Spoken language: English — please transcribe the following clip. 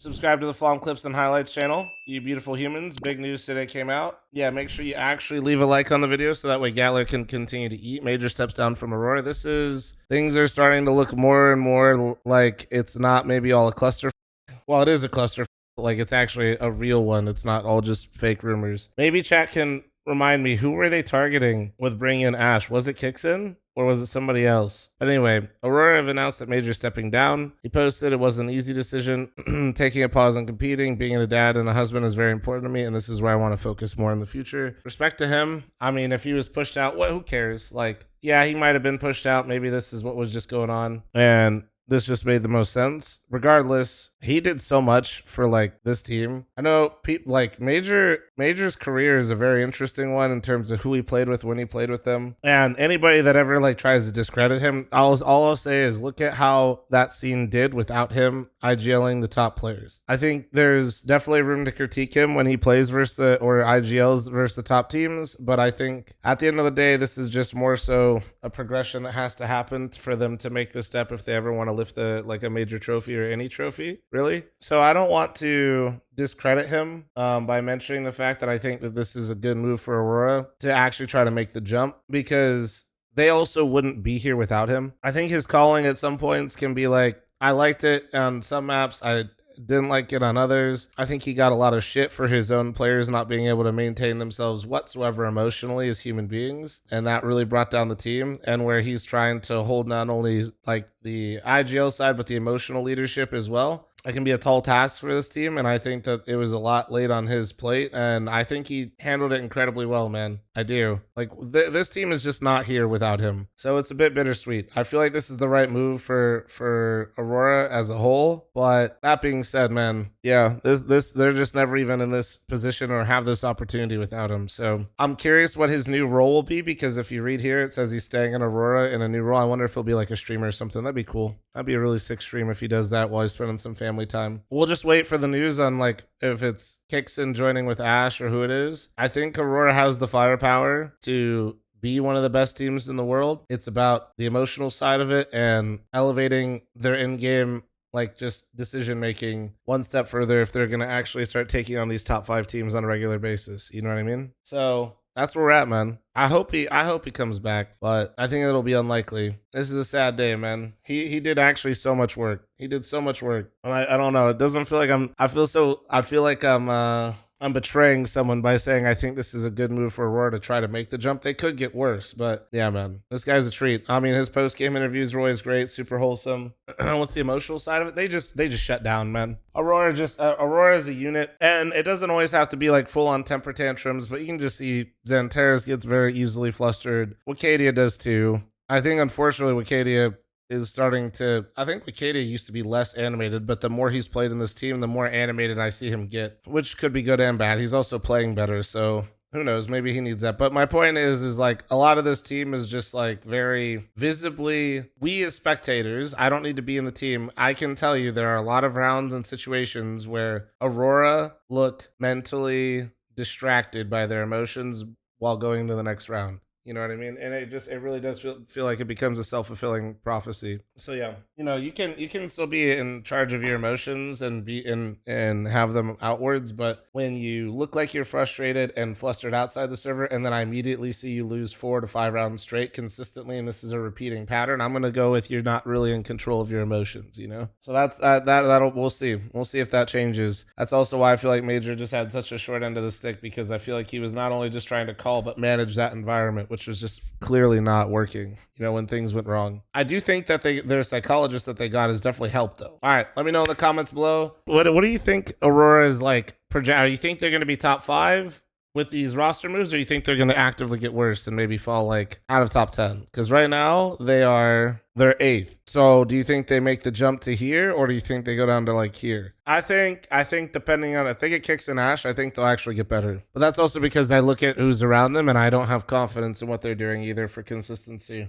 Subscribe to the fl0m Clips and Highlights channel, you beautiful humans. Big news today came out. Yeah, make sure you actually leave a like on the video so that way Gatler can continue to eat. Major steps down from Aurora. Things are starting to look more and more like it's not maybe all a cluster. Well, it is a cluster. Like it's actually a real one. It's not all just fake rumors. Maybe chat can remind me, who were they targeting with bringing in Ash? Was it Kixin? Or was it somebody else? But anyway, Aurora have announced that Major stepping down. He posted it was an easy decision. Taking a pause on competing, being a dad and a husband is very important to me, and this is where I want to focus more in the future. Respect to him. I mean, if he was pushed out, who cares? Like, yeah, he might have been pushed out. Maybe this is what was just going on. And this just made the most sense. Regardless, he did so much for like this team. I know people like Major's career is a very interesting one in terms of who he played with, when he played with them. And anybody that ever like tries to discredit him, all I'll say is look at how that scene did without him IGLing the top players. I think there's definitely room to critique him when he plays versus or IGLs versus the top teams. But I think at the end of the day, this is just more so a progression that has to happen for them to make this step if they ever want to lift like a major trophy or any trophy, really. So I don't want to discredit him by mentioning the fact that I think that this is a good move for Aurora to actually try to make the jump, because they also wouldn't be here without him. I think his calling at some points can be like, I liked it on some maps, I didn't like it on others. I think he got a lot of shit for his own players not being able to maintain themselves whatsoever emotionally as human beings, and that really brought down the team. And where he's trying to hold not only like the IGL side but the emotional leadership as well, it can be a tall task for this team, and I think that it was a lot laid on his plate, and I think he handled it incredibly well, man. I do. Like, this team is just not here without him, so it's a bit bittersweet. I feel like this is the right move for Aurora as a whole, but that being said, man, yeah, they're just never even in this position or have this opportunity without him. So I'm curious what his new role will be, because if you read here, it says he's staying in Aurora in a new role. I wonder if he'll be like a streamer or something. That'd be cool. That'd be a really sick stream if he does that while he's spending some family time. We'll just wait for the news on like if it's Kixin joining with Ash or who it is. I think Aurora has the firepower to be one of the best teams in the world. It's about the emotional side of it and elevating their in-game like just decision making one step further if they're going to actually start taking on these top 5 teams on a regular basis. You know what I mean? So that's where we're at, man. I hope he comes back, but I think it'll be unlikely. This is a sad day, man. He did actually so much work. He did so much work. And I don't know. It doesn't feel like I feel like I'm betraying someone by saying I think this is a good move for Aurora to try to make the jump. They could get worse, but yeah, man, this guy's a treat. I mean, his post-game interviews were always great, super wholesome. What's the emotional side of it? They just shut down, man. Aurora is a unit, and it doesn't always have to be like full-on temper tantrums, but you can just see Xanteris gets very easily flustered. Wicadia does too. I think, unfortunately, Wicadia is starting to, I think Wicadia used to be less animated, but the more he's played in this team, the more animated I see him get, which could be good and bad. He's also playing better, so who knows, maybe he needs that. But my point is like a lot of this team is just like very visibly, we as spectators, I don't need to be in the team, I can tell you there are a lot of rounds and situations where Aurora look mentally distracted by their emotions while going to the next round. You know what I mean? And it really does feel like it becomes a self-fulfilling prophecy. So yeah, you can still be in charge of your emotions and be and have them outwards, but when you look like you're frustrated and flustered outside the server, and then I immediately see you lose 4 to 5 rounds straight consistently, and this is a repeating pattern, I'm gonna go with you're not really in control of your emotions, So that's that'll we'll see if that changes. That's also why I feel like Major just had such a short end of the stick, because I feel like he was not only just trying to call but manage that environment, which was just clearly not working, when things went wrong. I do think that their psychologist that they got has definitely helped, though. All right, let me know in the comments below. What do you think Aurora is like? You think they're going to be top 5 with these roster moves, or you think they're going to actively get worse and maybe fall like out of top 10? Because right now they're 8th. So do you think they make the jump to here, or do you think they go down to like here? I think depending on, I think it kicks in Ash, I think they'll actually get better. But that's also because I look at who's around them and I don't have confidence in what they're doing either for consistency.